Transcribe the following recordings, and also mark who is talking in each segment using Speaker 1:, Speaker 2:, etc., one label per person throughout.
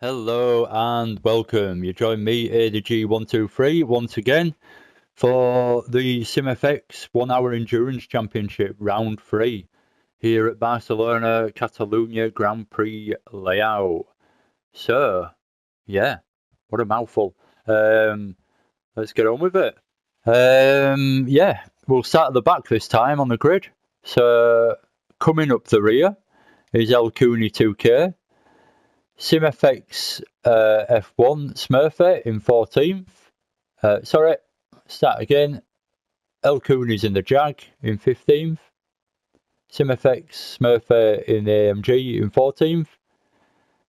Speaker 1: Hello and welcome. You join me, ADG123, once again for the SimFx 1 Hour Endurance Championship Round 3 here at Barcelona, Catalunya Grand Prix layout. So, yeah, what a mouthful. Let's get on with it. Yeah, we'll start at the back this time on the grid. So, coming up the rear is Cooney 2K. SimFx F1 Smurfette in 14th. Sorry, start again. Cooney's in the Jag in 15th. SimFx Smurfette in the AMG in 14th.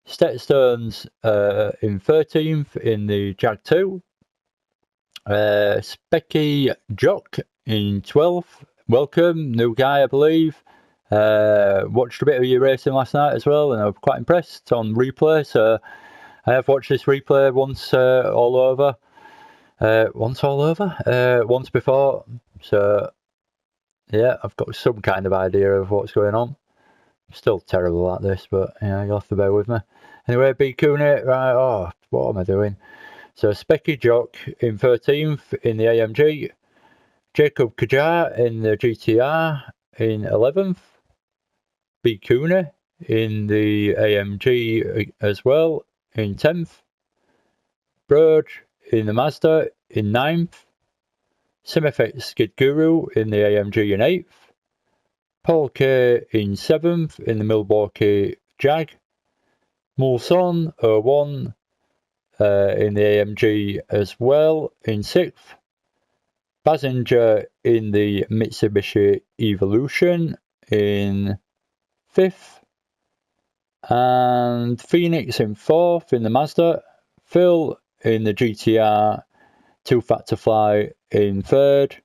Speaker 1: Stetstone's in 13th in the Jag 2. Specky Jock in 12th. Welcome, new guy, I believe. Watched a bit of your racing last night as well, and I was quite impressed on replay. So I have watched this replay once all over. Once before. So yeah, I've got some kind of idea of what's going on. I'm still terrible at this, but yeah, you'll have to bear with me. Anyway, B Cooney, right? Oh, what am I doing? So Specky Jock in 13th in the AMG. Jacob Kajar in the GTR in 11th. B Cooney in the AMG as well in 10th. Broad in the Mazda in 9th. SimFx Skid Guru in the AMG in 8th. Paul K in 7th in the Milwaukee Jag. Mulson 01 in the AMG as well in 6th. Basinger in the Mitsubishi Evolution in 5th. And Phoenix in 4th in the Mazda. Phil in the GTR 2 Fat to Fly in 3rd.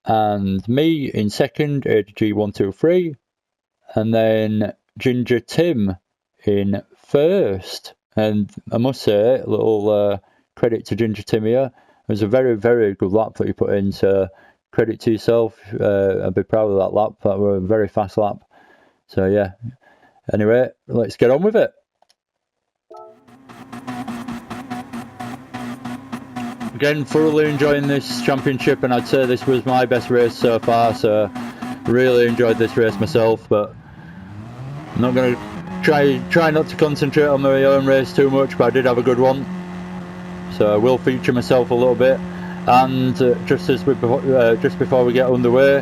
Speaker 1: And me in 2nd, ADG123. And then Ginger Tim in 1st. And I must say, a little credit to Ginger Tim here. It was a very, very good lap that you put in, so credit to yourself. I'd be proud of that lap. That was a very fast lap. So yeah. Anyway, let's get on with it. Again, thoroughly enjoying this championship, and I'd say this was my best race so far. So really enjoyed this race myself, but I'm not going to try not to concentrate on my own race too much. But I did have a good one. So I will feature myself a little bit, and just before we get underway,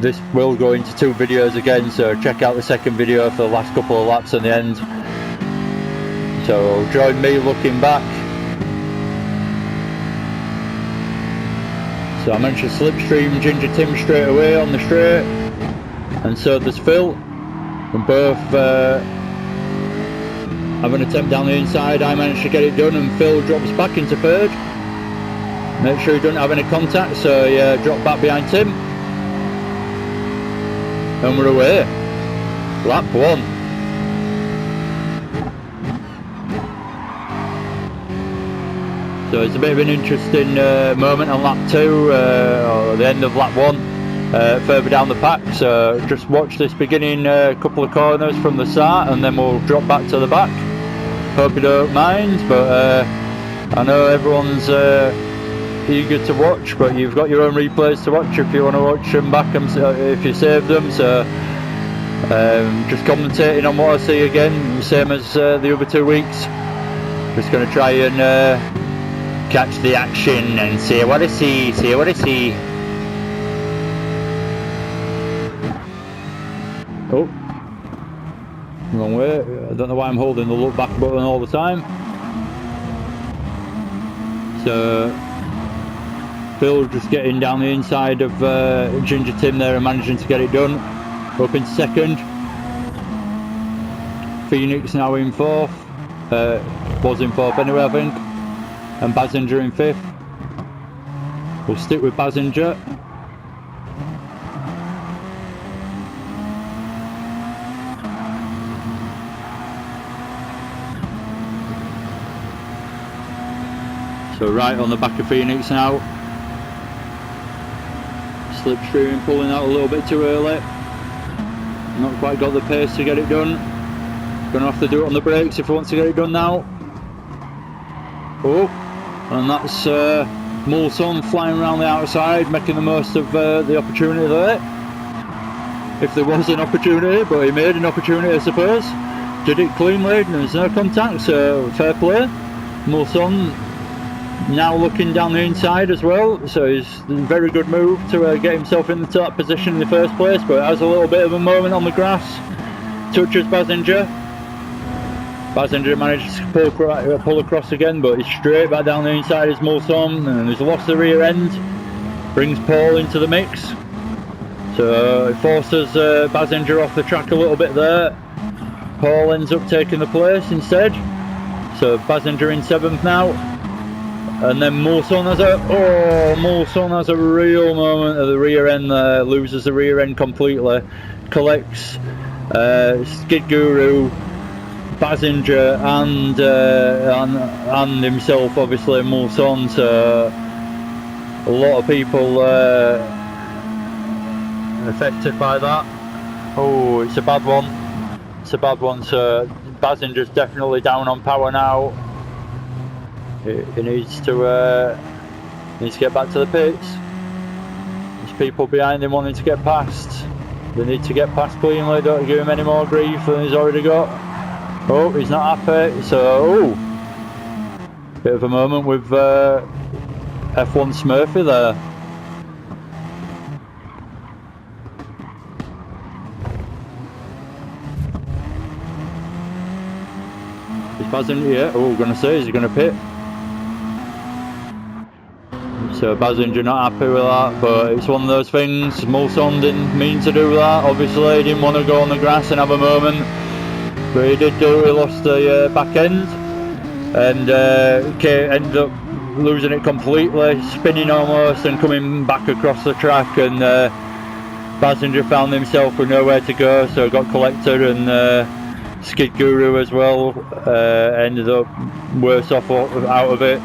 Speaker 1: this will go into 2 videos again, so check out the second video for the last couple of laps in the end. So join me looking back. So I mentioned slipstream Ginger Tim straight away on the straight, and so does Phil, and both have an attempt down the inside. I managed to get it done, and Phil drops back into 3rd. Make sure he doesn't have any contact, so yeah, drop back behind Tim. And we're away. Lap 1. So it's a bit of an interesting moment on lap 2, or the end of lap 1, further down the pack. So just watch this beginning couple of corners from the start, and then we'll drop back to the back. Hope you don't mind, but I know everyone's eager to watch, but you've got your own replays to watch if you want to watch them back, if you save them. So just commentating on what I see again, same as the other 2 weeks. Just going to try and catch the action and see what I see. Oh, wrong way. I don't know why I'm holding the look back button all the time. So Phil just getting down the inside of Ginger Tim there and managing to get it done. Up in 2nd. Phoenix now in 4th. Was in 4th anyway, I think. And Basinger in 5th. We'll stick with Basinger. So right on the back of Phoenix now. Slipstream pulling out a little bit too early. Not quite got the pace to get it done. Gonna have to do it on the brakes if he wants to get it done now. Oh, and that's Mulson flying around the outside, making the most of the opportunity there. If there was an opportunity, but he made an opportunity, I suppose. Did it cleanly, there's no contact, so fair play. Mulson now looking down the inside as well, so he's a very good move to get himself into that position in the first place, but has a little bit of a moment on the grass. Touches Basinger. Basinger managed to pull across again, but he's straight back down the inside as Mulson, and he's lost the rear end. Brings Paul into the mix, so it forces Basinger off the track a little bit there. Paul ends up taking the place instead, so Basinger in 7th now. And then Mulson has a real moment of the rear end there, loses the rear end completely, collects Skid Guru, Basinger and himself, obviously Mulson, so a lot of people affected by that. Oh, it's a bad one. It's a bad one, so Basinger's definitely down on power now. He needs to get back to the pits. There's people behind him wanting to get past. They need to get past cleanly, don't give him any more grief than he's already got. Oh, he's not happy, so bit of a moment with F1 Smurfy there. He's Basinger, yeah, gonna say, is he gonna pit? So Basinger not happy with that, but it's one of those things. Mulson didn't mean to do that, obviously he didn't want to go on the grass and have a moment, but he did do it. He lost the back end and ended up losing it completely, spinning almost and coming back across the track, and Basinger found himself with nowhere to go, so got collected, and Skid Guru as well ended up worse off out of it,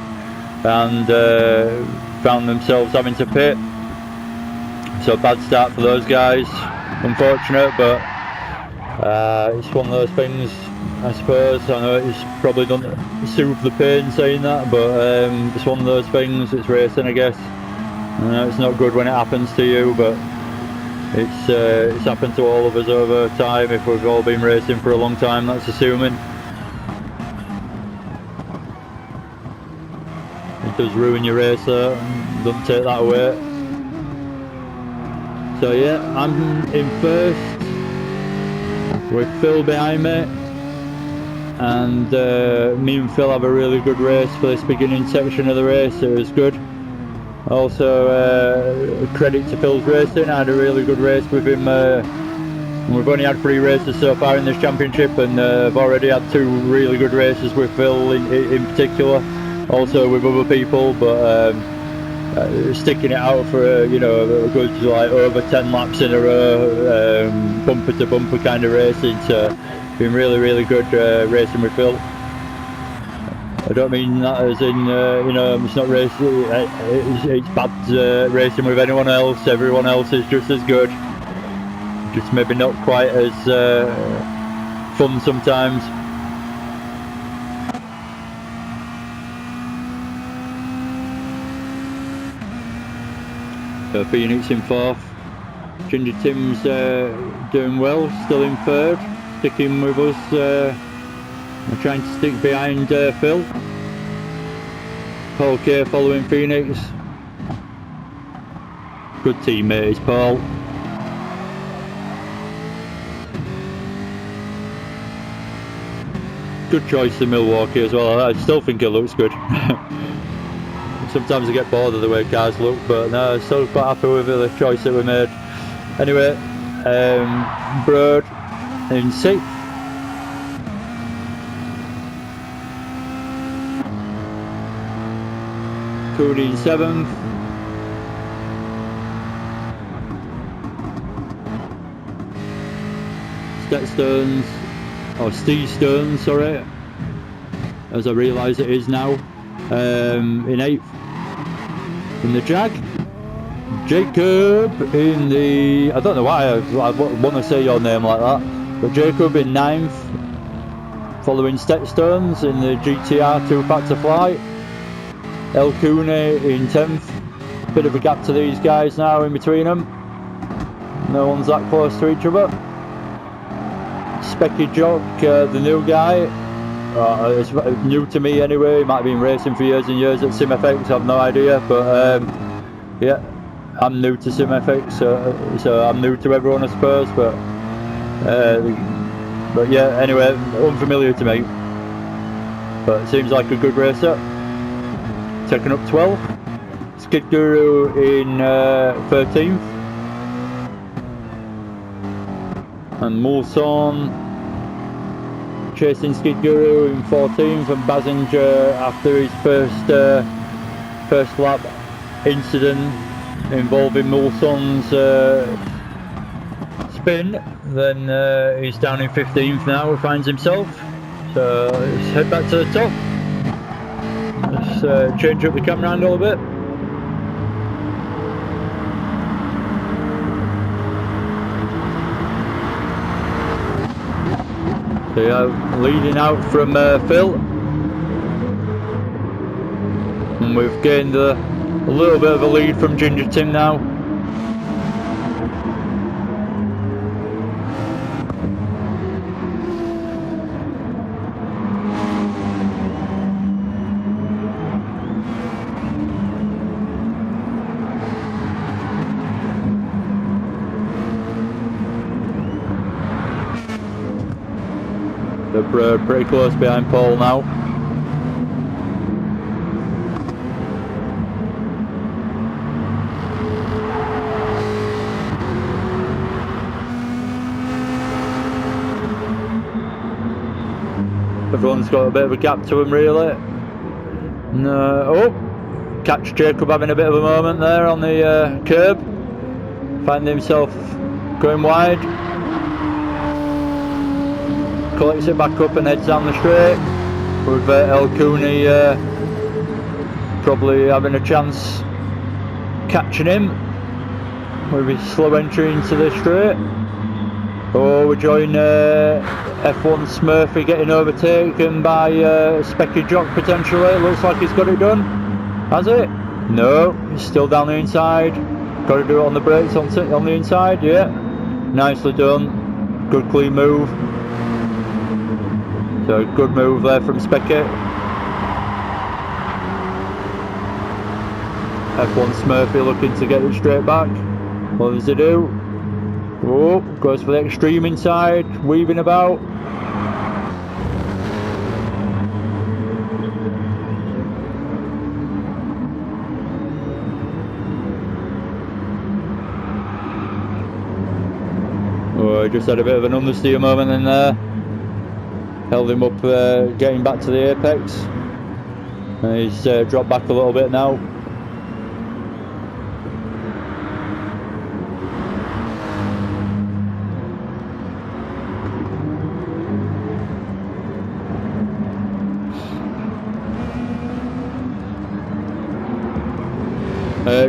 Speaker 1: and found themselves having to pit. So bad start for those guys, unfortunate, but it's one of those things, I suppose. I know it's probably don't soothe the pain saying that, but it's one of those things. It's racing, I guess. I know it's not good when it happens to you, but it's happened to all of us over time. If we've all been racing for a long time, that's assuming. It does ruin your race though, don't take that away. So yeah, I'm in first with Phil behind me, and me and Phil have a really good race for this beginning section of the race. It was good. Also credit to Phil's racing. I had a really good race with him. We've only had 3 races so far in this championship, and I've already had 2 really good races with Phil in particular, also with other people, but sticking it out for a good like over 10 laps in a row, bumper to bumper kind of racing. So been really good racing with Phil. I don't mean that as in it's not racing, it's bad racing with anyone else. Everyone else is just as good, just maybe not quite as fun sometimes. Phoenix in 4th. Ginger Tim's doing well, still in 3rd, sticking with us. We're trying to stick behind Phil. Paul K following Phoenix. Good teammate is Paul. Good choice in Milwaukee as well. I still think it looks good. Sometimes I get bored of the way cars look, but no, still quite happy with the choice that we made. Anyway, Broad in 6th. Cooney in 7th. Steve Stones, sorry, as I realise it is now, in 8th. In the Jag, Jacob in the, I don't know why I want to say your name like that, but Jacob in 9th, following Stepstones in the GTR 2-pack to fly. El Cooney in 10th. Bit of a gap to these guys now in between them. No one's that close to each other. Specky Jock, the new guy. It's new to me anyway. He might have been racing for years and years at SimFx, I have no idea. But yeah, I'm new to SimFx, so I'm new to everyone, I suppose. But yeah, anyway, unfamiliar to me. But it seems like a good racer. Taking up 12th. Skid Guru in 13th. And Mulson chasing Skid Guru in 14th, and Basinger after his first lap incident involving Mulson's spin, then he's down in 15th now, he finds himself. So let's head back to the top. Let's change up the camera angle a bit. So yeah, leading out from Phil, and we've gained a little bit of a lead from Ginger Tim now. They're pretty close behind Paul now. Everyone's got a bit of a gap to him really. And, oh, catch Jacob having a bit of a moment there on the curb. Finding himself going wide. Collects it back up and heads down the straight, with El Cooney probably having a chance catching him with his slow entry into the straight. Oh, we join F1 Smurfy getting overtaken by Specky Jock potentially. Looks like he's got it done. Has it? No, he's still down the inside. Got to do it on the brakes on the inside, yeah. Nicely done. Good clean move. So good move there from Specky. F1 Smurfy looking to get it straight back. What does he do? Oh, goes for the extreme inside, weaving about. Oh, he just had a bit of an understeer moment in there. Held him up getting back to the apex. And he's dropped back a little bit now.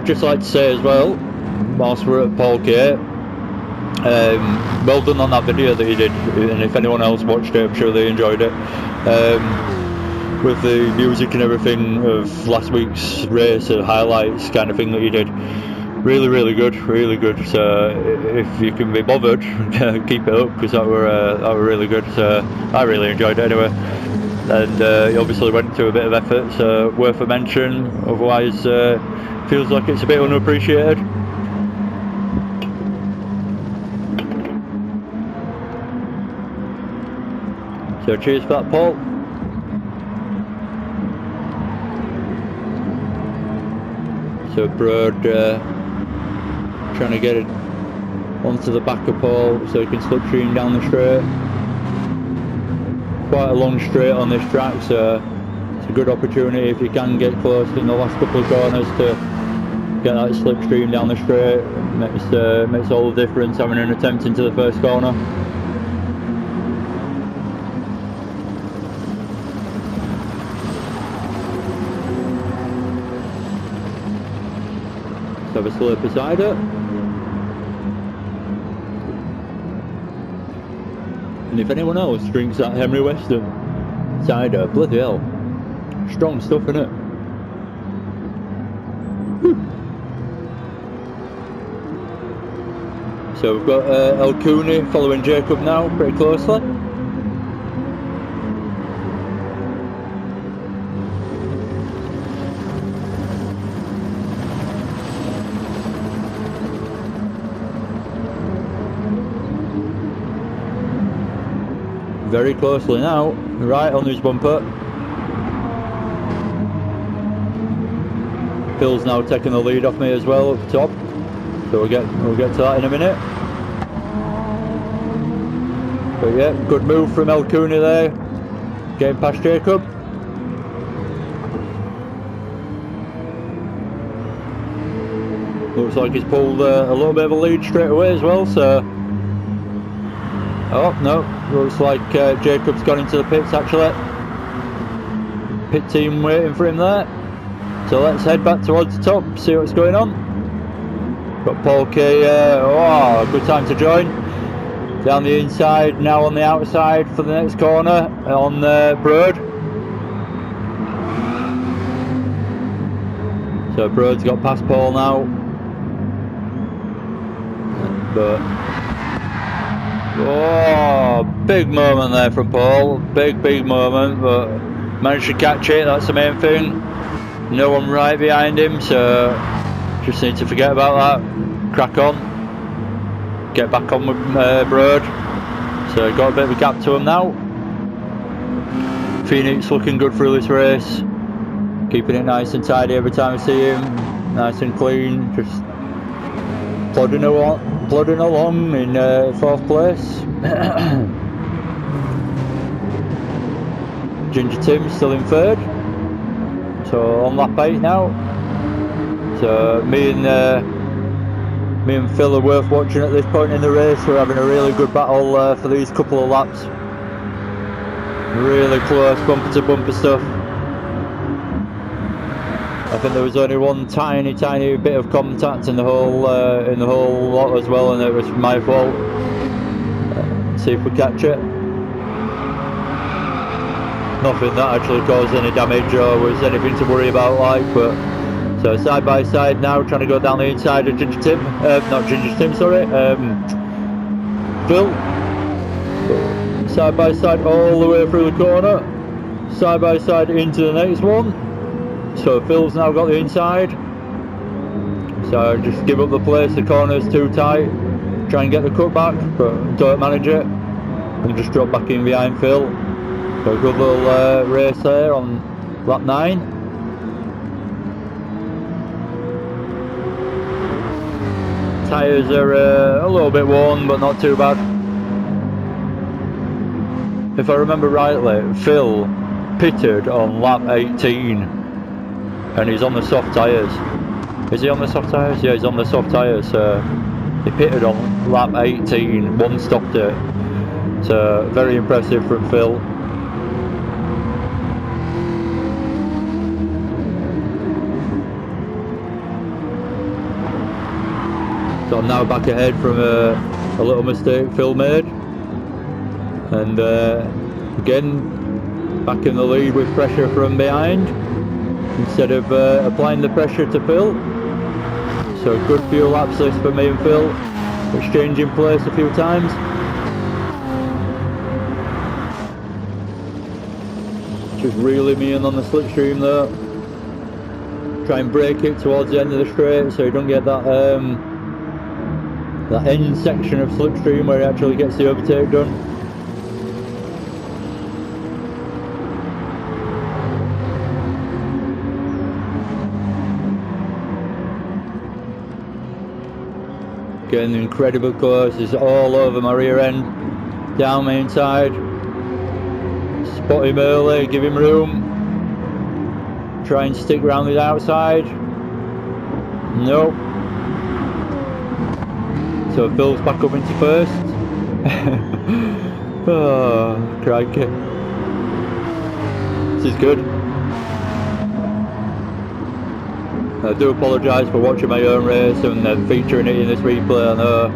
Speaker 1: Just like to say as well, whilst we're at Paul K, well done on that video that you did, and if anyone else watched it, I'm sure they enjoyed it. With the music and everything of last week's race, and highlights kind of thing that you did. Really, really good, really good. So if you can be bothered, keep it up, because that were really good. So I really enjoyed it anyway. And you obviously went to a bit of effort, so worth a mention. Otherwise, feels like it's a bit unappreciated. So cheers for that, Paul. So Broad trying to get it onto the back of Paul so he can slipstream down the straight. Quite a long straight on this track, so it's a good opportunity if you can get close in the last couple of corners to get that slipstream down the straight. Makes all the difference having an attempt into the first corner. Have a slurp beside it, and if anyone else drinks that Henry Weston, Cider, bloody hell. Strong stuff, innit? So we've got El Cooney following Jacob now pretty closely. Very closely now, right on his bumper. Phil's now taking the lead off me as well up top, so we'll get to that in a minute. But yeah, good move from El Cooney there, getting past Jacob. Looks like he's pulled a little bit of a lead straight away as well, so... Oh, no, looks like Jacob's gone into the pits actually. Pit team waiting for him there. So let's head back towards the top, see what's going on. Got Paul K, oh, good time to join. Down the inside, now on the outside for the next corner on Broad. So Broad's got past Paul now. But... oh, big moment there from Paul, big moment, but managed to catch it, that's the main thing. No one right behind him, so just need to forget about that, crack on, get back on with Broad. So got a bit of a gap to him now. Phoenix looking good through this race, keeping it nice and tidy every time I see him, nice and clean, just plodding along in 4th place. Ginger Tim still in 3rd, so on lap 8 now. So me and Phil are worth watching at this point in the race. We're having a really good battle for these couple of laps. Really close, bumper to bumper stuff. I think there was only one tiny bit of contact in the whole lot as well, and it was my fault. See if we catch it. Nothing that actually caused any damage or was anything to worry about, like. But so side by side now, trying to go down the inside of Ginger Tim. Not Ginger Tim, sorry. Phil. Side by side all the way through the corner. Side by side into the next one. So Phil's now got the inside, so just give up the place, the corner's too tight, try and get the cut back, but don't manage it, and just drop back in behind Phil. So a good little race there on lap 9. Tyres are a little bit worn, but not too bad. If I remember rightly, Phil pitted on lap 18. And he's on the soft tyres. Is he on the soft tyres? Yeah, he's on the soft tyres. He pitted on lap 18, one stopped it. So very impressive from Phil. So I'm now back ahead from a little mistake Phil made. And again, back in the lead with pressure from behind, instead of applying the pressure to Phil. So a good few laps this for me and Phil, exchanging place a few times. Just reeling me in on the slipstream though. Try and break it towards the end of the straight so you don't get that that end section of slipstream where it actually gets the overtake done. Getting incredibly close, it's all over my rear end, down my inside. Spot him early, give him room. Try and stick around the outside. Nope. So Phil's back up into 1st. Oh, crikey. This is good. I do apologise for watching my own race and then featuring it in this replay, I know.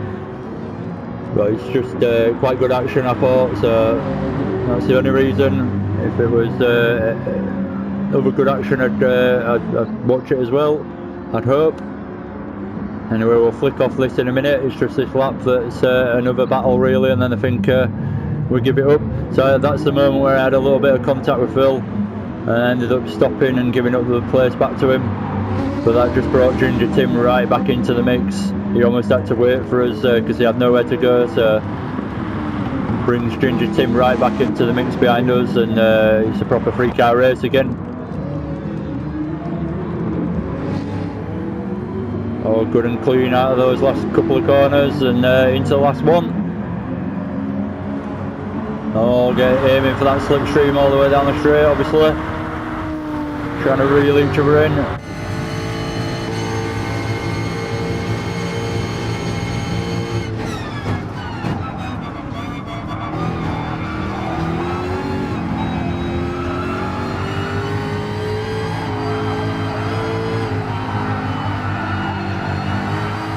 Speaker 1: But it's just quite good action, I thought, so that's the only reason. If it was other good action, I'd watch it as well, I'd hope. Anyway, we'll flick off this in a minute. It's just this lap that's another battle really, and then I think we give it up. So that's the moment where I had a little bit of contact with Phil and I ended up stopping and giving up the place back to him. But that just brought Ginger Tim right back into the mix. He almost had to wait for us because he had nowhere to go, so brings Ginger Tim right back into the mix behind us, and it's a proper free car race again. Oh, good and clean out of those last couple of corners and into the last one. Oh, aiming for that slipstream all the way down the straight, obviously. Trying to reel each other in.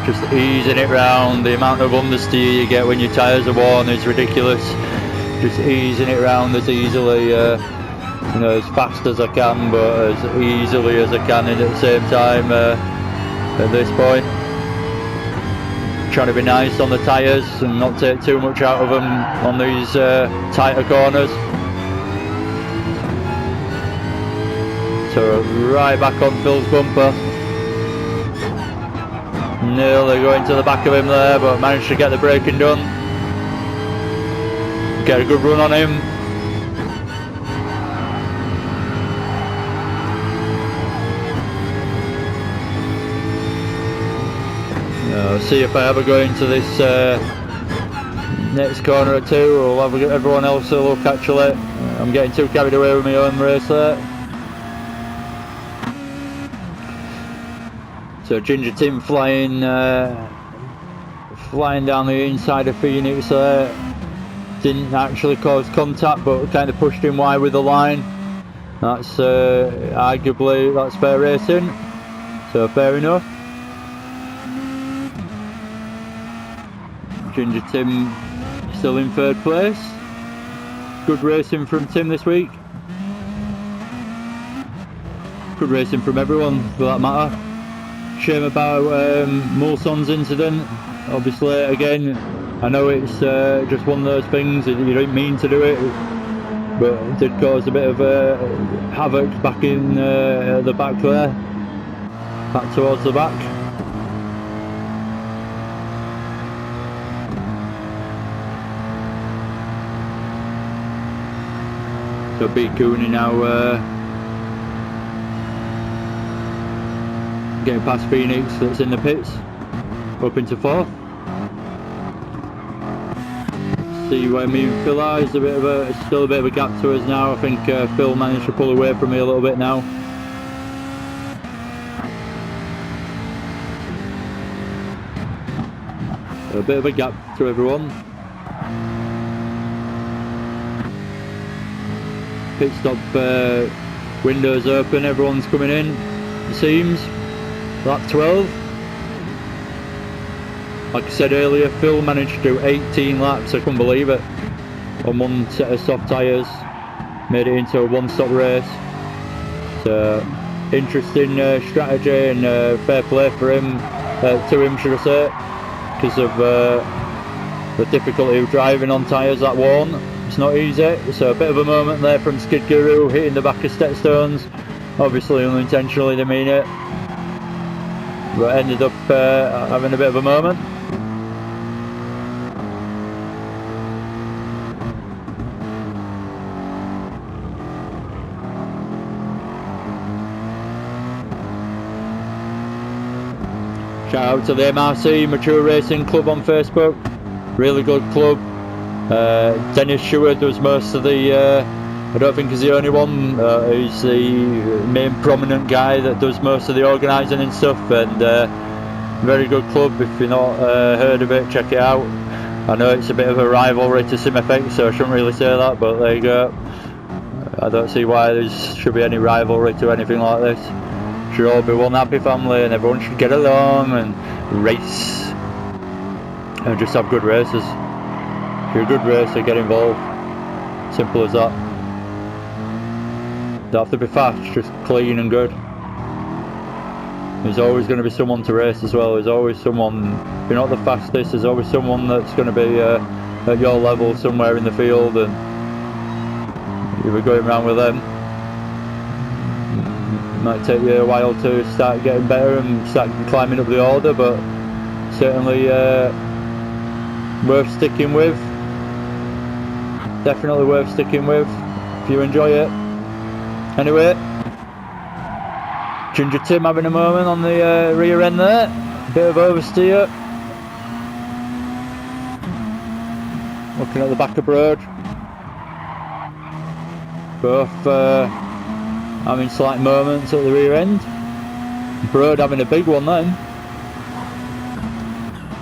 Speaker 1: Just easing it round. The amount of understeer you get when your tyres are worn is ridiculous. Just easing it round as easily, you know, as fast as I can, but as easily as I can at the same time at this point. Trying to be nice on the tyres and not take too much out of them on these tighter corners. So right back on Phil's bumper. Nearly going to the back of him there, but managed to get the braking done. Get a good run on him. See if I ever go into this next corner or two, or I'll have everyone else a look actually. I'm getting too carried away with my own race there. So Ginger Tim flying down the inside of Phoenix there. Didn't actually cause contact, but kind of pushed him wide with the line. That's arguably that's fair racing. So fair enough. Ginger Tim still in third place. Good racing from Tim this week. Good racing from everyone for that matter. Shame about Mulson's incident. Obviously, again, I know it's just one of those things that you don't mean to do it, but it did cause a bit of havoc back in the back there, back towards the back. So B. Cooney now getting past Phoenix that's in the pits, up into fourth. See where me and Phil are, is still a bit of a gap to us now. I think Phil managed to pull away from me a little bit now. So a bit of a gap to everyone. Pit stop windows open, everyone's coming in, it seems. Lap 12. Like I said earlier, Phil managed to do 18 laps, I couldn't believe it, on one set of soft tyres. Made it into a one-stop race. So, interesting strategy and fair play for him, to him should I say, because of the difficulty of driving on tyres that worn. It's not easy, so a bit of a moment there from Skid Guru, hitting the back of Stepstones. Obviously unintentionally, they mean it. But ended up having a bit of a moment. Shout out to the MRC, Mature Racing Club on Facebook. Really good club. Dennis Stewart does most of the, I don't think he's the only one, he's the main prominent guy that does most of the organising and stuff, and very good club. If you've not heard of it, check it out. I know it's a bit of a rivalry to SimFx, so I shouldn't really say that, but there you go. I don't see why there should be any rivalry to anything like this. Should all be one happy family and everyone should get along and race and just have good races. If you're a good racer, get involved. Simple as that. Don't have to be fast, just clean and good. There's always going to be someone to race as well. There's always someone, if you're not the fastest, there's always someone that's going to be at your level somewhere in the field, and you'll be going around with them. It might take you a while to start getting better and start climbing up the order, but certainly worth sticking with. Definitely worth sticking with if you enjoy it. Anyway, Ginger Tim having a moment on the rear end there. Bit of oversteer. Looking at the back of Broad. Both having slight moments at the rear end. Broad having a big one then.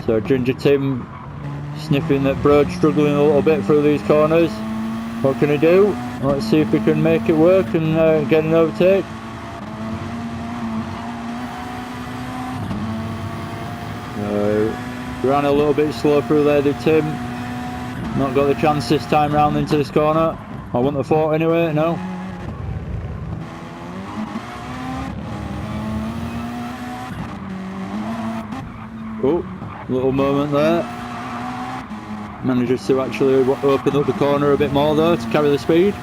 Speaker 1: So Ginger Tim sniffing that Broad's struggling a little bit through these corners. What can he do? Let's see if we can make it work and get an overtake. Ran a little bit slow through there, did Tim. Not got the chance this time round into this corner. I wouldn't have thought anyway, no. Oh, little moment there. Manages to actually open up the corner a bit more though to carry the speed.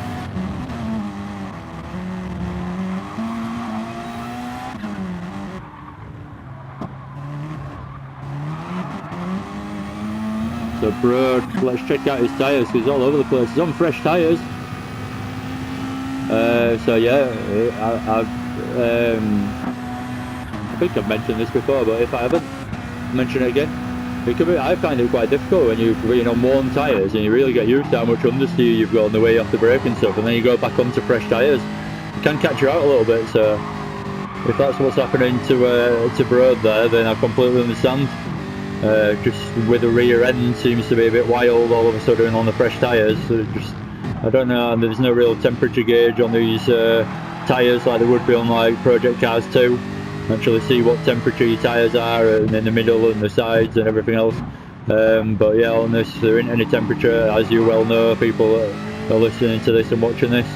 Speaker 1: So Broad, let's check out his tyres because he's all over the place. He's on fresh tyres. So yeah, I think I've mentioned this before, but if I haven't, mention it again. It can be, I find it quite difficult when you're on worn tyres and you really get used to how much understeer you've got on the way off the brake and stuff, and then you go back onto fresh tyres. It can catch you out a little bit. So if that's what's happening to Broad there, then I completely understand. Just with the rear end seems to be a bit wild all of a sudden on the fresh tyres. So just, I don't know, there's no real temperature gauge on these tyres like there would be on like Project Cars 2. Actually see what temperature your tyres are and in the middle and the sides and everything else. But yeah, on this there isn't any temperature, as you well know, people are listening to this and watching this.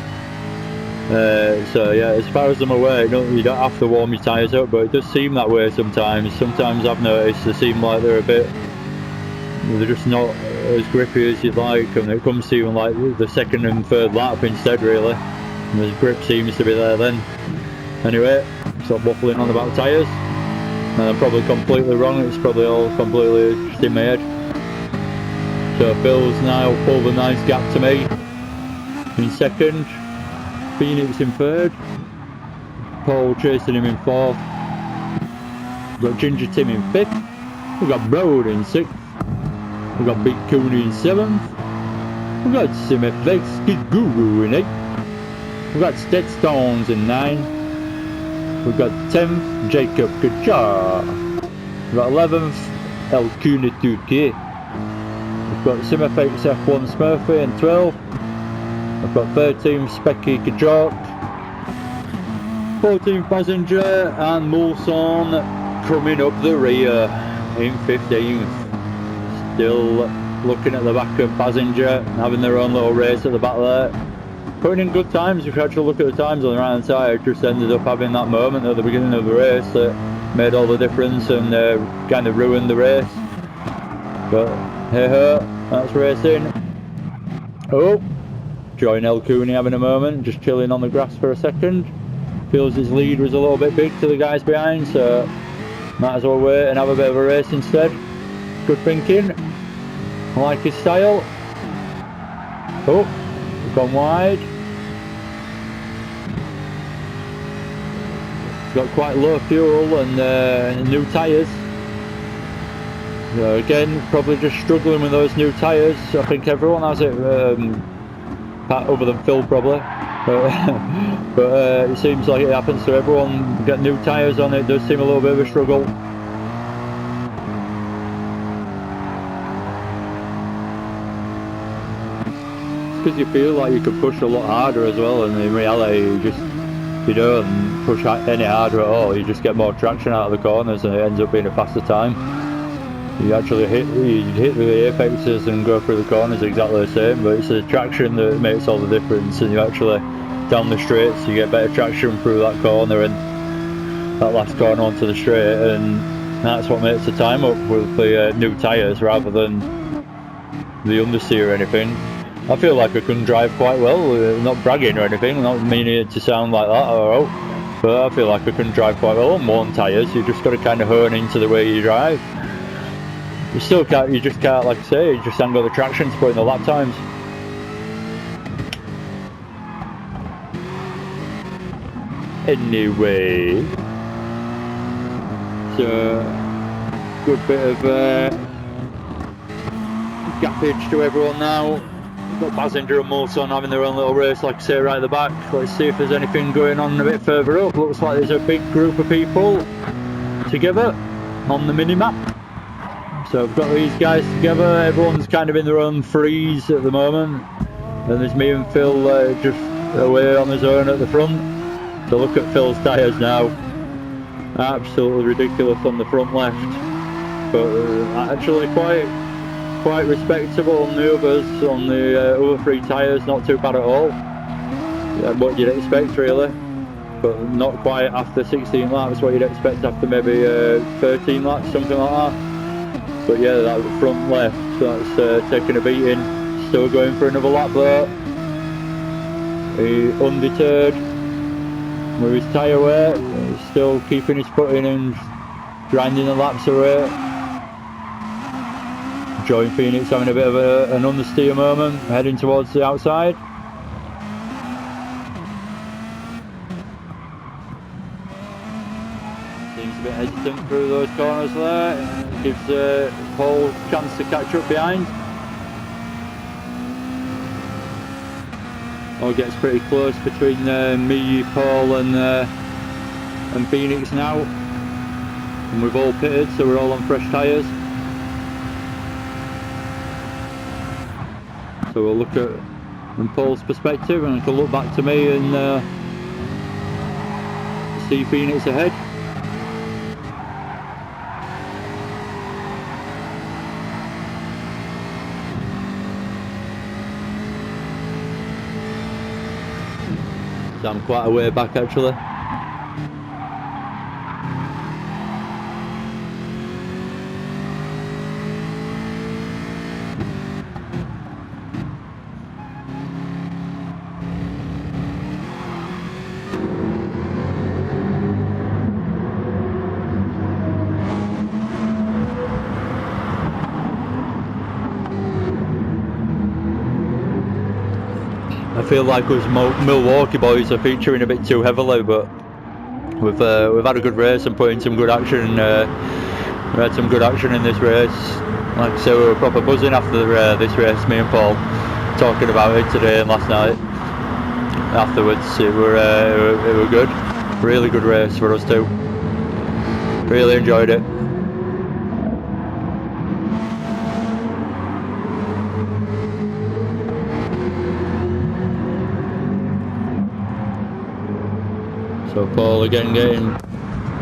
Speaker 1: So yeah, as far as I'm aware, you don't have to warm your tyres up, but it does seem that way sometimes. Sometimes I've noticed they seem like they're just not as grippy as you'd like, and it comes to even like the second and third lap instead really. And the grip seems to be there then. Anyway, stop waffling on about tyres. And I'm probably completely wrong, it's probably all completely just in my head. So Bill's now pulled a nice gap to me in second. Phoenix in third, Paul chasing him in fourth, we've got Ginger Tim in fifth, we've got Broad in sixth, we've got Big Cooney in seventh, we've got SimFx Kid Guru in eighth, we've got Steadstones in ninth, we've got 10th Jacob Kajar, we've got 11th El Cuna 2K, we've got SimFx F1 Smurfy in 12th. I've got 13th Specky Kajok, 14th Passenger, and Mulson coming up the rear in 15th. Still looking at the back of Passenger, having their own little race at the back there. Putting in good times. If you actually look at the times on the right hand side, just ended up having that moment at the beginning of the race that made all the difference and kind of ruined the race. But hey ho, that's racing. Oh! Join El Cooney having a moment, just chilling on the grass for a second. Feels his lead was a little bit big to the guys behind, so might as well wait and have a bit of a race instead. Good thinking. I like his style. Oh, we've gone wide. He's got quite low fuel and new tyres. So again, probably just struggling with those new tyres. I think everyone has it. Other than Phil probably, but it seems like it happens to everyone. Get new tyres on, it does seem a little bit of a struggle. It's because you feel like you could push a lot harder as well, and in reality you don't push any harder at all. You just get more traction out of the corners and it ends up being a faster time. You actually hit the apexes and go through the corners exactly the same, but it's the traction that makes all the difference, and you actually down the straight, so you get better traction through that corner and that last corner onto the straight, and that's what makes the time up with the new tyres rather than the understeer or anything. I feel like I can drive quite well, not bragging or anything, not meaning it to sound like that or oh, but I feel like I can drive quite well on worn tyres. You just got to kind of hone into the way you drive. You still can't, you just can't, like I say, you just haven't got the traction to put in the lap times. Anyway, so good bit of gappage to everyone now. Got Bazinger and Mulson having their own little race, like I say, right at the back. Let's see if there's anything going on a bit further up. Looks like there's a big group of people together on the mini-map. So I've got these guys together. Everyone's kind of in their own threes at the moment. And there's me and Phil just away on his own at the front. So look at Phil's tyres now. Absolutely ridiculous on the front left. But actually quite respectable on the others, on the other three tyres, not too bad at all. What you'd expect really, but not quite after 16 laps, what you'd expect after maybe 13 laps, something like that. But yeah, that front left, that's taking a beating, still going for another lap there. He undeterred with his tyre weight, still keeping his foot in and grinding the laps away. Joey Phoenix having a bit of an understeer moment, heading towards the outside. Seems a bit hesitant through those corners there. Gives Paul a chance to catch up behind. All gets pretty close between me, Paul and Phoenix now. And we've all pitted, so we're all on fresh tyres. So we'll look at from Paul's perspective, and I can look back to me and see Phoenix ahead. So I'm quite a way back actually. I feel like us Milwaukee boys are featuring a bit too heavily, but we've had a good race and put in some good action. We had some good action in this race. Like I say, we were proper buzzing after this race, me and Paul, talking about it today and last night. Afterwards, it were good. Really good race for us too. Really enjoyed it. So Paul again getting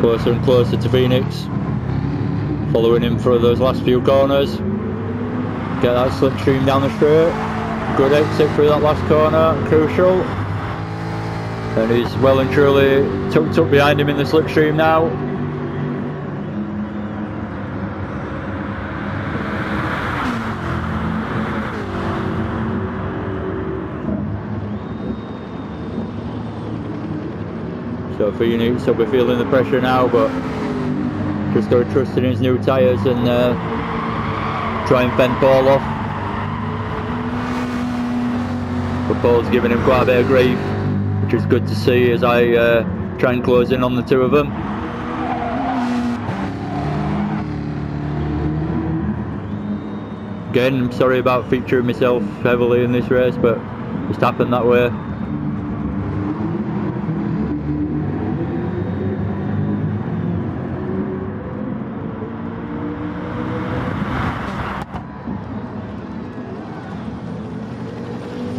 Speaker 1: closer and closer to Phoenix, following him through those last few corners. Get that slipstream down the straight. Good exit through that last corner, crucial. And he's well and truly tucked up behind him in the slipstream now. So Phoenix will be feeling the pressure now, but just got to trust in his new tyres and try and fend Paul off. But Paul's giving him quite a bit of grief, which is good to see as I try and close in on the two of them. Again, I'm sorry about featuring myself heavily in this race, but it just happened that way.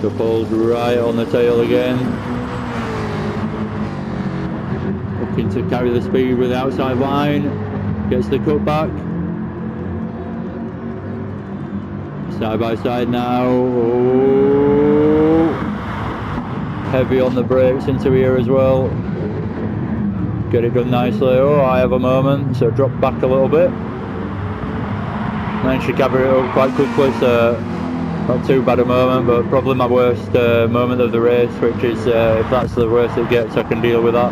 Speaker 1: So Paul's right on the tail again. Looking to carry the speed with the outside line. Gets the cut back. Side by side now. Oh. heavy on the brakes into here as well. Get it done nicely. Oh, I have a moment, so drop back a little bit. Managed to gather it up quite quickly, so not too bad a moment, but probably my worst moment of the race, which is if that's the worst it gets, I can deal with that.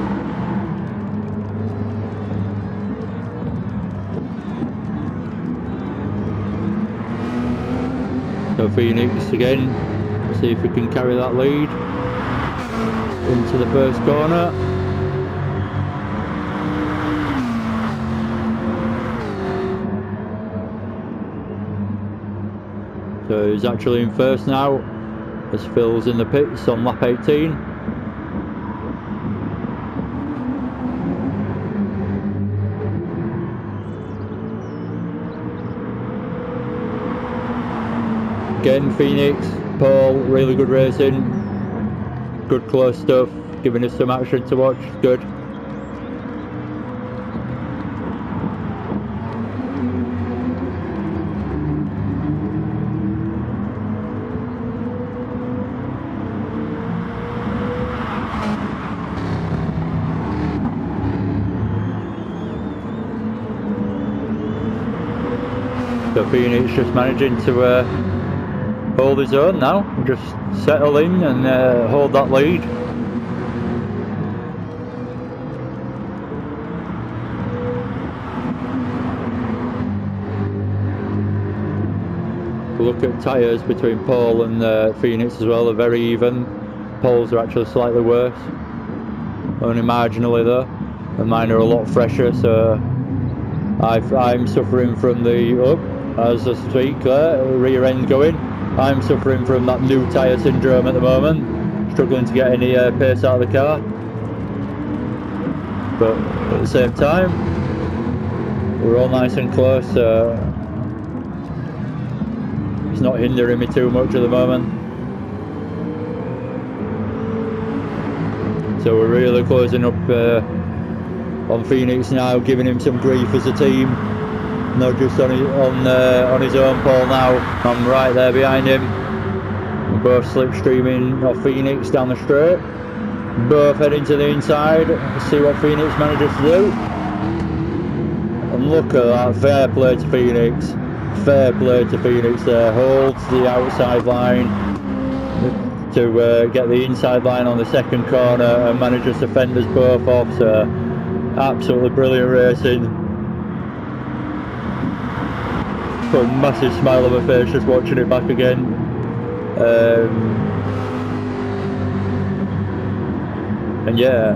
Speaker 1: So Phoenix again, see if we can carry that lead into the first corner. So he's actually in first now, as Phil's in the pits on lap 18. Again, Phoenix, Paul, really good racing, good close stuff, giving us some action to watch, good. So Phoenix just managing to hold his own now, just settle in and hold that lead. Look at tyres between Paul and Phoenix as well, they're very even. Paul's are actually slightly worse, only marginally though, and mine are a lot fresher, so I'm suffering from the as I speak there, rear end going. I'm suffering from that new tyre syndrome at the moment, struggling to get any pace out of the car. But at the same time, we're all nice and close, so it's not hindering me too much at the moment. So we're really closing up on Phoenix now, giving him some grief as a team. Not just on his own, Paul now. I'm right there behind him. We're both slipstreaming off Phoenix down the straight. Both heading to the inside. Let's see what Phoenix manages to do. And look at that, fair play to Phoenix. Fair play to Phoenix there. Holds the outside line to get the inside line on the second corner and manages to fend us both off. So absolutely brilliant racing. Put a massive smile on my face just watching it back again. And yeah,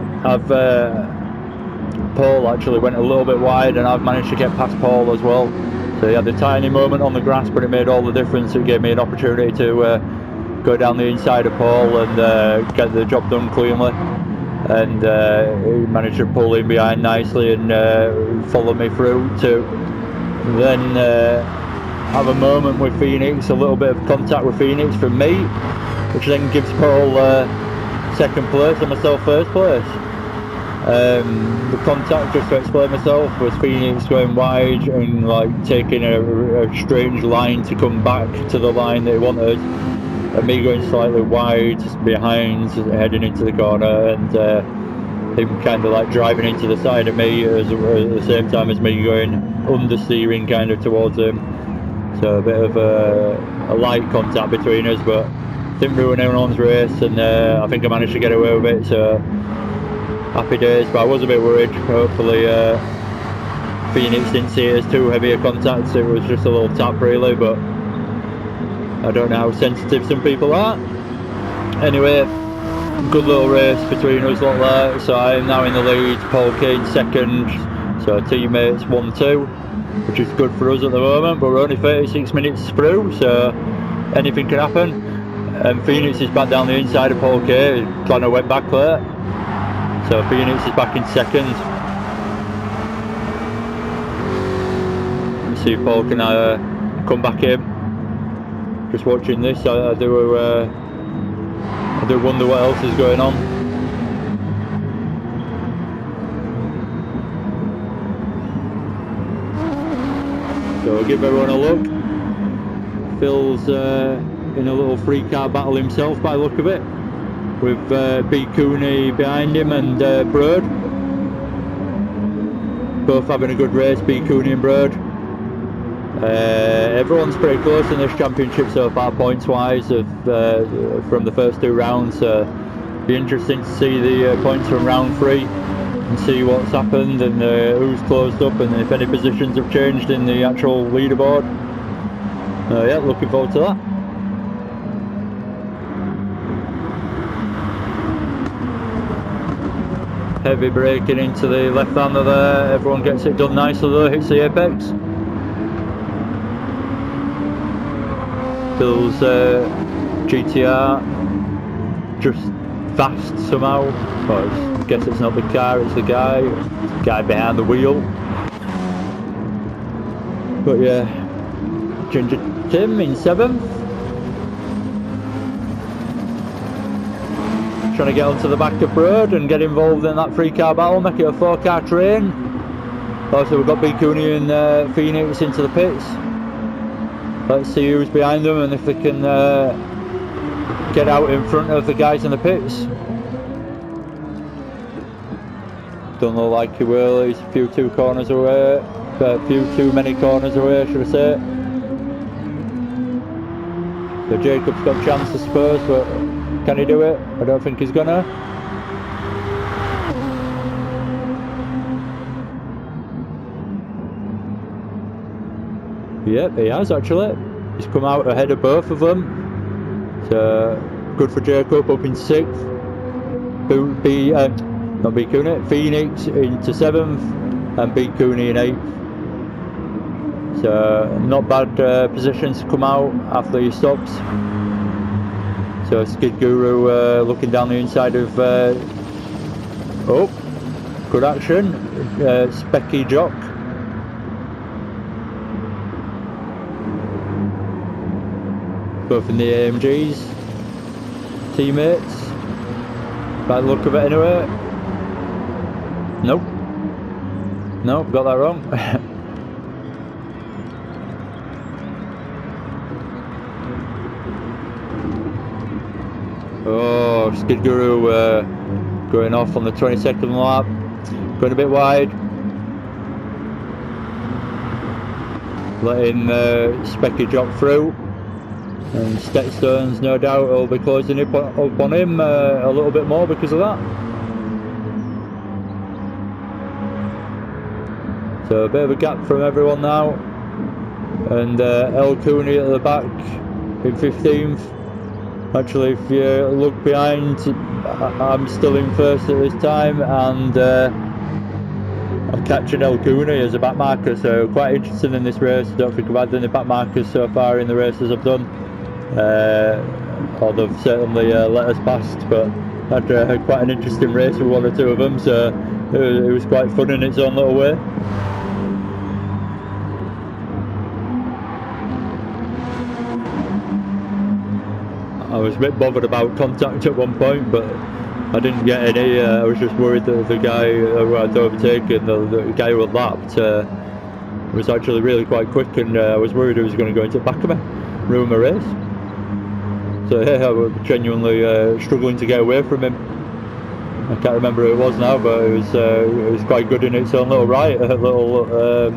Speaker 1: Paul actually went a little bit wide and I've managed to get past Paul as well. So he had a tiny moment on the grass, but it made all the difference. It gave me an opportunity to go down the inside of Paul and get the job done cleanly. And he managed to pull in behind nicely and follow me through to then have a moment with Phoenix, a little bit of contact with Phoenix from me, which then gives Paul second place and myself first place. The contact, just to explain myself, was Phoenix going wide and like taking a strange line to come back to the line that he wanted, and me going slightly wide behind, heading into the corner, and him kind of like driving into the side of me at the same time as me going understeering kind of towards him. So a bit of a light contact between us, but didn't ruin anyone's race, and I think I managed to get away with it, so happy days. But I was a bit worried. Hopefully Phoenix didn't see it as too heavy a contact, it was just a little tap really, but I don't know how sensitive some people are. Anyway, good little race between us lot there, so I am now in the lead, Paul Kane second, so teammates 1-2, which is good for us at the moment, but we're only 36 minutes through, so anything can happen. And Phoenix is back down the inside of Paul Kane, kind of went back there, so Phoenix is back in second. Let's see if Paul can come back in. Just watching this, I do wonder what else is going on. So I'll give everyone a look. Phil's in a little free car battle himself by the look of it. with B. Cooney behind him and Broad. Both having a good race, B. Cooney and Broad. Everyone's pretty close in this championship so far, points wise, from the first 2 rounds. Be interesting to see the points from round 3 and see what's happened and who's closed up and if any positions have changed in the actual leaderboard. Yeah, looking forward to that. Heavy braking into the left-hander there. Everyone gets it done nicely though, hits the apex. Phil's GTR just fast somehow. But I guess it's not the car, it's the guy behind the wheel. But yeah, Ginger Tim in 7th. Trying to get onto the back of Broad and get involved in that 3-car battle, make it a 4-car train. Also we've got B. Cooney and Phoenix into the pits. Let's see who's behind them and if they can get out in front of the guys in the pits. Don't look like he will, he's a few too corners away. A few too many corners away, should I say. So Jacob's got a chance I suppose, but can he do it? I don't think he's gonna. Yep, he has actually. He's come out ahead of both of them. So good for Jacob up in 6th. Not B. Cooney, Phoenix into 7th and B. Cooney in 8th. So not bad positions to come out after he stops. So Skid Guru looking down the inside of oh, good action, Specky Jock. Both in the AMGs, teammates. By the look of it anyway. Nope, got that wrong. Oh, Skid Guru going off on the 22nd lap, going a bit wide, letting Specky Jock through, and Stetstones no doubt will be closing up on him a little bit more because of that. So a bit of a gap from everyone now, and L. Cooney at the back in 15th. Actually, if you look behind, I'm still in 1st at this time, and I'm catching El Cooney as a back marker, so quite interesting in this race. I don't think I've had any back markers so far in the races I've done, or they've certainly let us past, but I had quite an interesting race with 1 or 2 of them, so it was quite fun in its own little way. I was a bit bothered about contact at one point, but I didn't get any. I was just worried that the guy who I'd overtaken, the guy who had lapped, was actually really quite quick, and I was worried he was going to go into the back of me, ruin my race. So yeah, I was genuinely struggling to get away from him. I can't remember who it was now, but it was quite good in its own little right, a little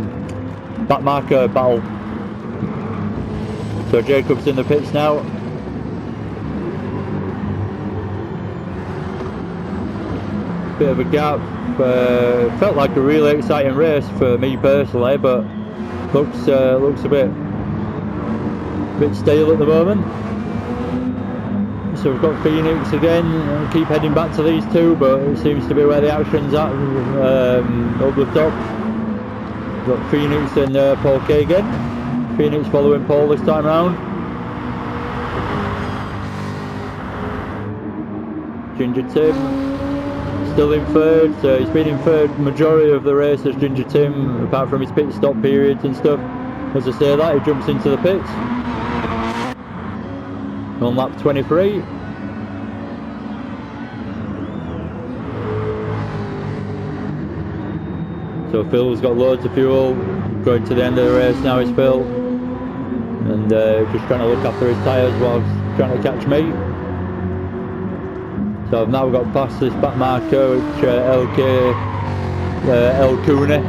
Speaker 1: back marker battle. So Jacob's in the pits now. Bit of a gap. Felt like a really exciting race for me personally, but looks a bit stale at the moment. So we've got Phoenix again. I'll keep heading back to these two, but it seems to be where the action's at, up the top. We've got Phoenix and Paul K again. Phoenix following Paul this time round. Ginger Tim still in 3rd, so he's been in 3rd majority of the race as Ginger Tim, apart from his pit stop periods and stuff. As I say that, he jumps into the pits on lap 23. So Phil's got loads of fuel, going to the end of the race now is Phil, and just trying to look after his tyres while trying to catch me. So I've now got past this back marker, which El Cune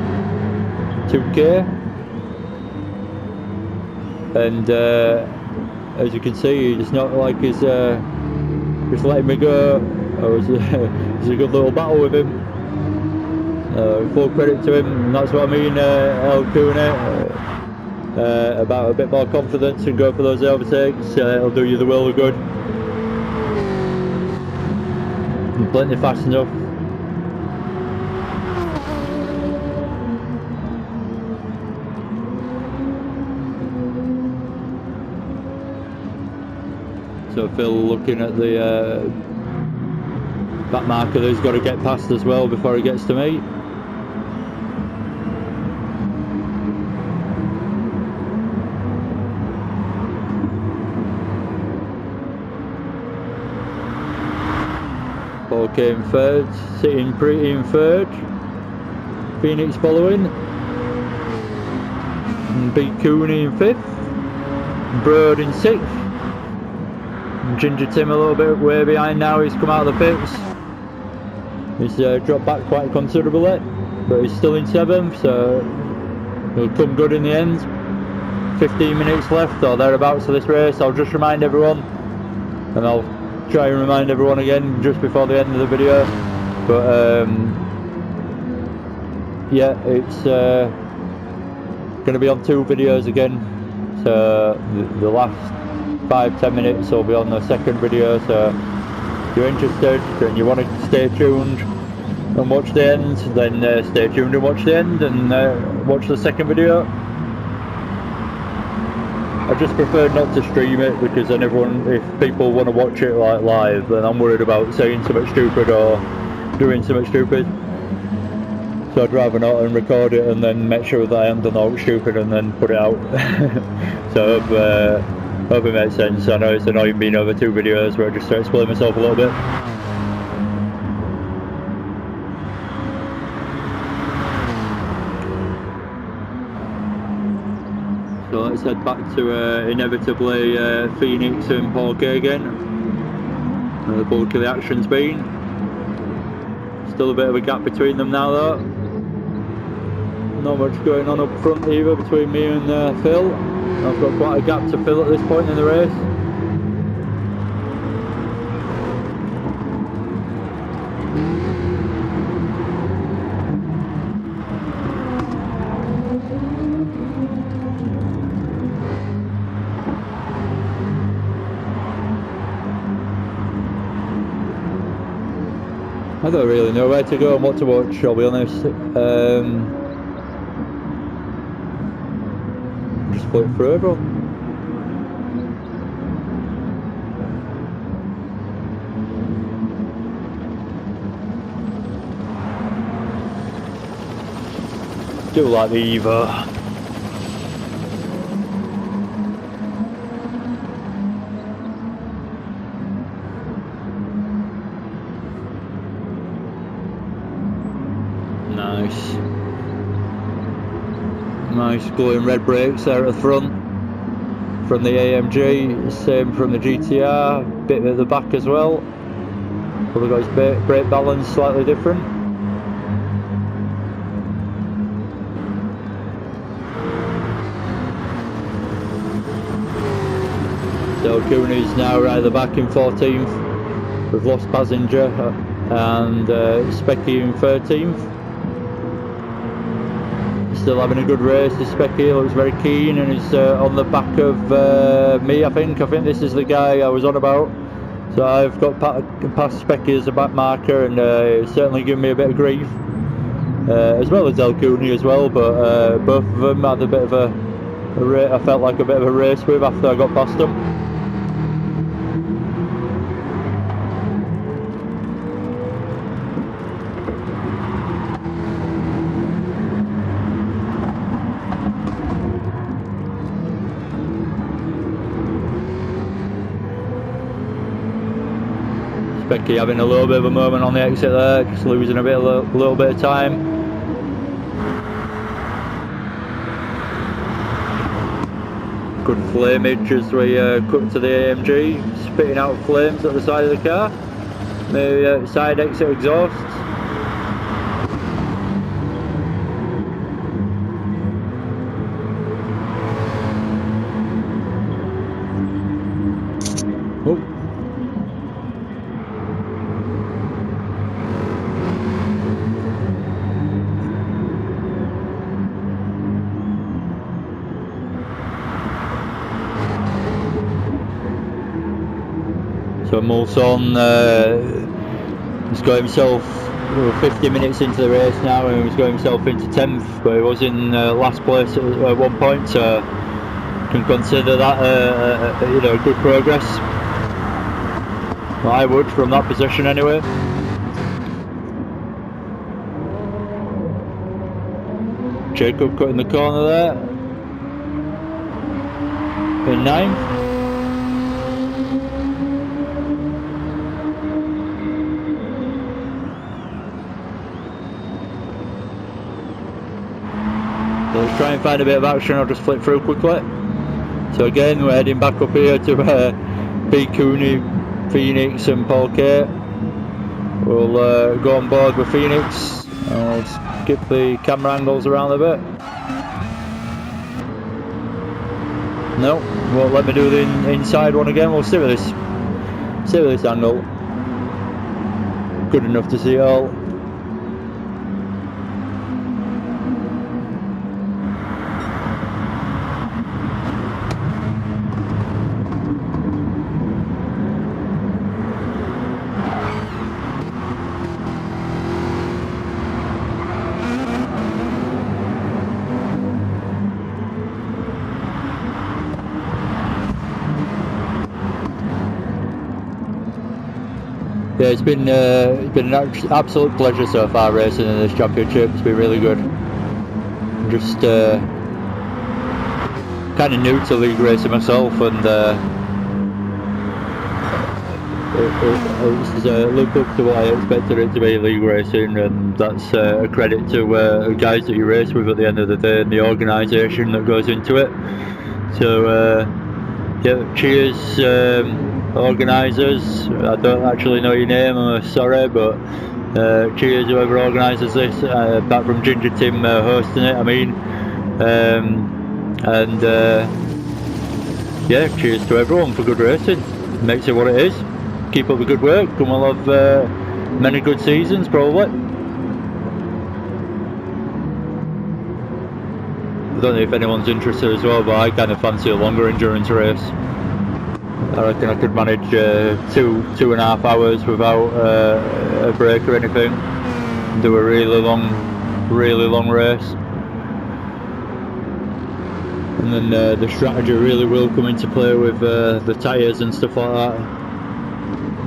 Speaker 1: 2K, and as you can see, it's not like he's just letting me go. It's a good little battle with him. Full credit to him, and that's what I mean, El Cune, about a bit more confidence and go for those overtakes. It'll do you the world of good. And plenty fast enough. So Phil looking at the back marker that he's got to get past as well before he gets to me. Paul came third, sitting pretty in third. Phoenix following. And beat Cooney in fifth. Broad in sixth. Ginger Tim a little bit way behind now, he's come out of the pits. He's dropped back quite considerably, but he's still in 7th, so he'll come good in the end. 15 minutes left or thereabouts of this race. I'll just remind everyone, and I'll try and remind everyone again just before the end of the video, but yeah, it's going to be on 2 videos again, so the last 5-10 minutes will be on the second video. So if you're interested and you want to stay tuned and watch the end, then stay tuned and watch the end and watch the second video. I just prefer not to stream it, because then if people want to watch it like live, then I'm worried about saying something stupid or doing something stupid. So I'd rather not, and record it and then make sure that I haven't done all stupid and then put it out. So hope it makes sense. I know it's annoying being over 2 videos, but I just to explain myself a little bit. So let's head back to inevitably Phoenix and Paul K again. The bulk of the action's been. Still a bit of a gap between them now though. Not much going on up front either between me and Phil. I've got quite a gap to fill at this point in the race. I don't really know where to go and what to watch, I'll be honest. Just flip through everyone. Do like the Evo. Nice glowing red brakes there at the front from the AMG, same from the GTR, bit at the back as well. Probably got his brake balance slightly different. So Cooney's now right at the back in 14th. We've lost Passenger and Specky in 13th. Still having a good race. This Specky looks very keen and he's on the back of me, I think. I think this is the guy I was on about. So I've got past Specky as a back marker, and it's certainly given me a bit of grief. As well as El Cooney as well, but both of them had a bit of a I felt like a bit of a race with after I got past them. Specky having a little bit of a moment on the exit there, just losing a little bit of time. Good flameage as we cut to the AMG, spitting out flames at the side of the car. my side exit exhaust. Oh. So Mulson has got himself 50 minutes into the race now, and he's got himself into 10th, but he was in last place at one point, so can consider that you know, good progress. Well, I would, from that position anyway. Jacob cutting the corner there in 9th. So let's try and find a bit of action. I'll just flip through quickly. So again, we're heading back up here to Pete Cooney, Phoenix and Paul K. We'll go on board with Phoenix and we'll skip the camera angles around a bit. No, won't let me do the inside one again. We'll stick with this angle. Good enough to see it all. Yeah, it's been an absolute pleasure so far racing in this championship. It's been really good. I'm just kind of new to league racing myself, and it's lived up to what I expected it to be, league racing, and that's a credit to the guys that you race with at the end of the day and the organisation that goes into it. So yeah, cheers. Organisers, I don't actually know your name, I'm sorry, but cheers whoever organises this, apart from Ginger Tim hosting it, I mean, and yeah, cheers to everyone for good racing. Makes it what it is. Keep up the good work and we'll have many good seasons probably. I don't know if anyone's interested as well, but I kind of fancy a longer endurance race. I reckon I could manage 2.5 hours without a break or anything. Do a really long race, and then the strategy really will come into play with the tyres and stuff like that.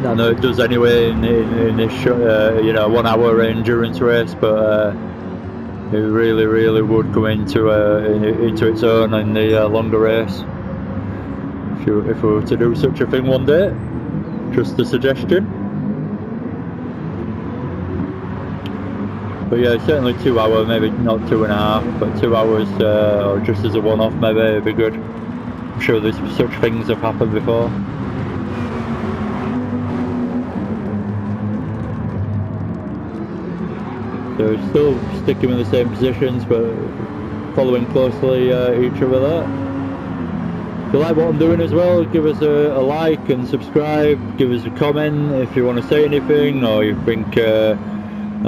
Speaker 1: I know it does anyway in this you know, 1 hour endurance race, but it really would come into its own in the longer race. If we were to do such a thing one day, just a suggestion. But yeah, certainly 2 hours, maybe not 2.5, but 2 hours, or just as a one-off, maybe it'd be good. I'm sure there's such things have happened before. So still sticking with the same positions, but following closely each other there. If you like what I'm doing as well, give us a like and subscribe, give us a comment if you want to say anything, or you think I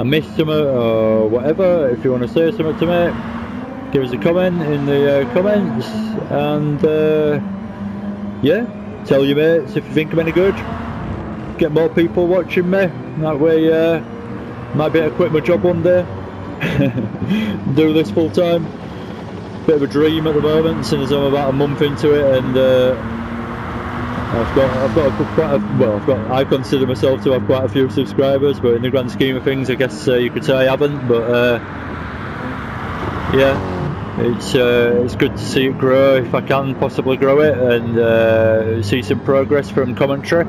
Speaker 1: missed something or whatever. If you want to say something to me, give us a comment in the comments, and yeah, tell your mates if you think I'm any good. Get more people watching me, that way might be able to quit my job one day. Do this full time. Bit of a dream at the moment, since I'm about a month into it, and I consider myself to have quite a few subscribers, but in the grand scheme of things, I guess you could say I haven't. But yeah, it's good to see it grow, if I can possibly grow it, and see some progress from commentary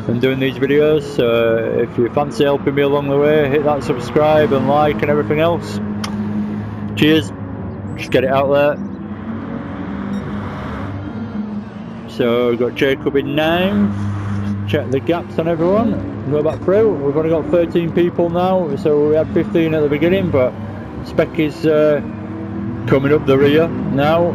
Speaker 1: and doing these videos. So if you fancy helping me along the way, hit that subscribe and like and everything else. Cheers. Just get it out there. So we've got Jacob in 9th, check the gaps on everyone, go back through. We've only got 13 people now, so we had 15 at the beginning, but Spec is coming up the rear now.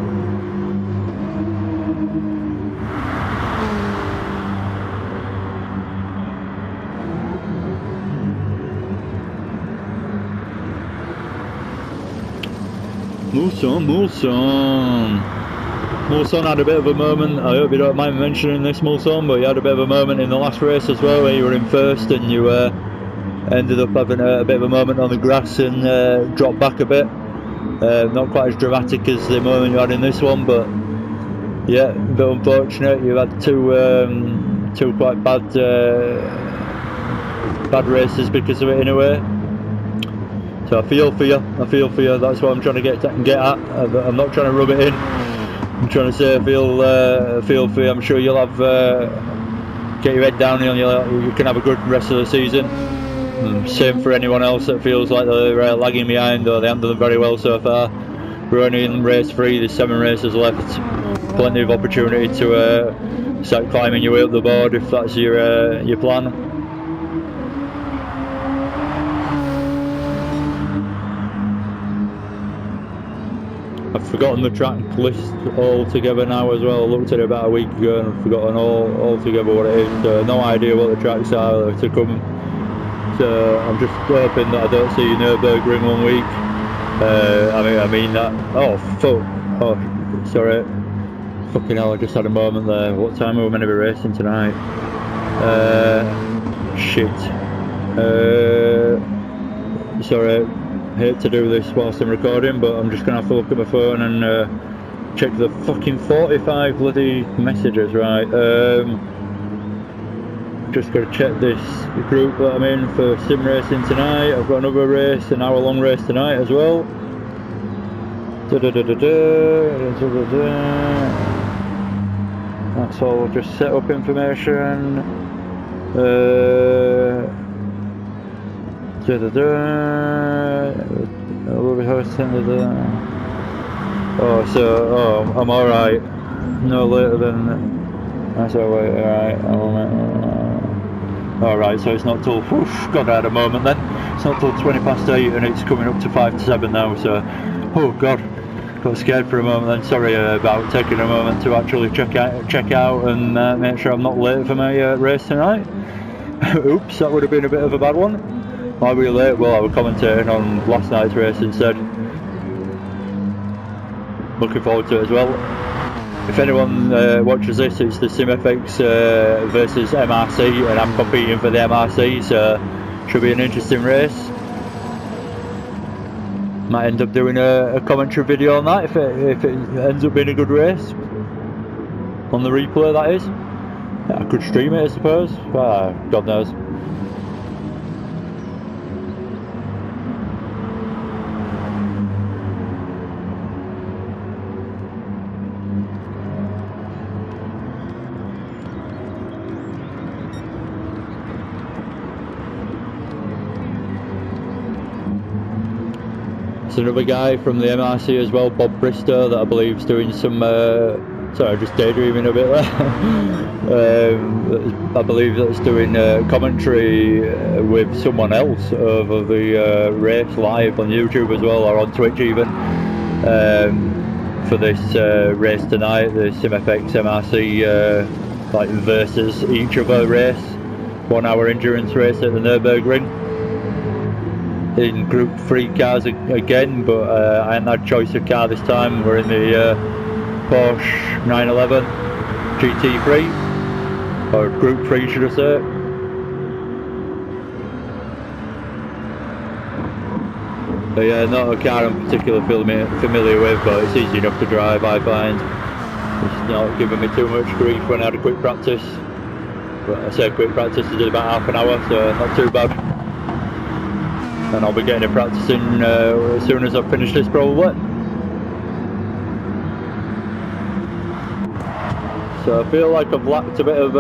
Speaker 1: Mulson had a bit of a moment. I hope you don't mind mentioning this, Mulson, but you had a bit of a moment in the last race as well, where you were in first and you ended up having a bit of a moment on the grass and dropped back a bit. Not quite as dramatic as the moment you had in this one, but yeah, a bit unfortunate. You had two quite bad races because of it in a way. So I feel for you. That's what I'm trying to get at. I'm not trying to rub it in. I'm trying to say I feel for you. I'm sure you'll have get your head down and you can have a good rest of the season. Same for anyone else that feels like they're lagging behind or they haven't done very well so far. We're only in race 3. There's 7 races left. Plenty of opportunity to start climbing your way up the board if that's your plan. I've forgotten the track list altogether now as well. I looked at it about a week ago and I've forgotten altogether what it is. So no idea what the tracks are to come. So I'm just hoping that I don't see Nürburgring 1 week. I mean that. Oh fuck. Oh sorry. Fucking hell! I just had a moment there. What time are we meant to be racing tonight? Shit. Sorry. Hate to do this whilst I'm recording, but I'm just gonna have to look at my phone and check the fucking 45 bloody messages, right? Just gotta check this group that I'm in for sim racing tonight. I've got another race, an hour-long race tonight as well. That's all. Just set up information. We'll be hosting I'm alright. No later than. That's alright. Alright, so it's not till. God, I had a moment then. It's not till 20 past 8 and it's coming up to 5 to 7 now, so. Oh god. Got scared for a moment then. Sorry about taking a moment to actually check out and make sure I'm not late for my race tonight. Oops, that would have been a bit of a bad one. Why were you late? Well, I was commentating on last night's race instead. Looking forward to it as well. If anyone watches this, it's the SimFx versus MRC, and I'm competing for the MRC, so should be an interesting race. Might end up doing a commentary video on that if it ends up being a good race. On the replay, that is. Yeah, I could stream it, I suppose. God knows. There's another guy from the MRC as well, Bob Bristow, that I believe is doing some. Sorry, I'm just daydreaming a bit there. I believe that's doing commentary with someone else over the race live on YouTube as well, or on Twitch even, for this race tonight, the SimFx MRC like versus each other race, 1 hour endurance race at the Nürburgring. In Group 3 cars again, but I hadn't had choice of car this time. We're in the Porsche 911 GT3, or Group 3 should I say. But yeah, not a car I'm particularly familiar with, but it's easy enough to drive, I find. It's not giving me too much grief when I had a quick practice. But I say quick practice, I did about half an hour, so not too bad. And I'll be getting it practicing as soon as I finish this probably. So I feel like I've lacked a bit of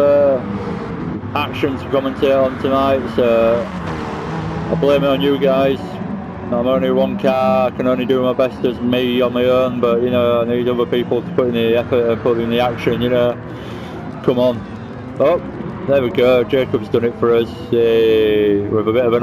Speaker 1: action to commentate on tonight, so I blame it on you guys. I'm only one car, I can only do my best as me on my own, but you know, I need other people to put in the effort and put in the action, you know. Come on. Oh, There we go, Jacob's done it for us with a bit of an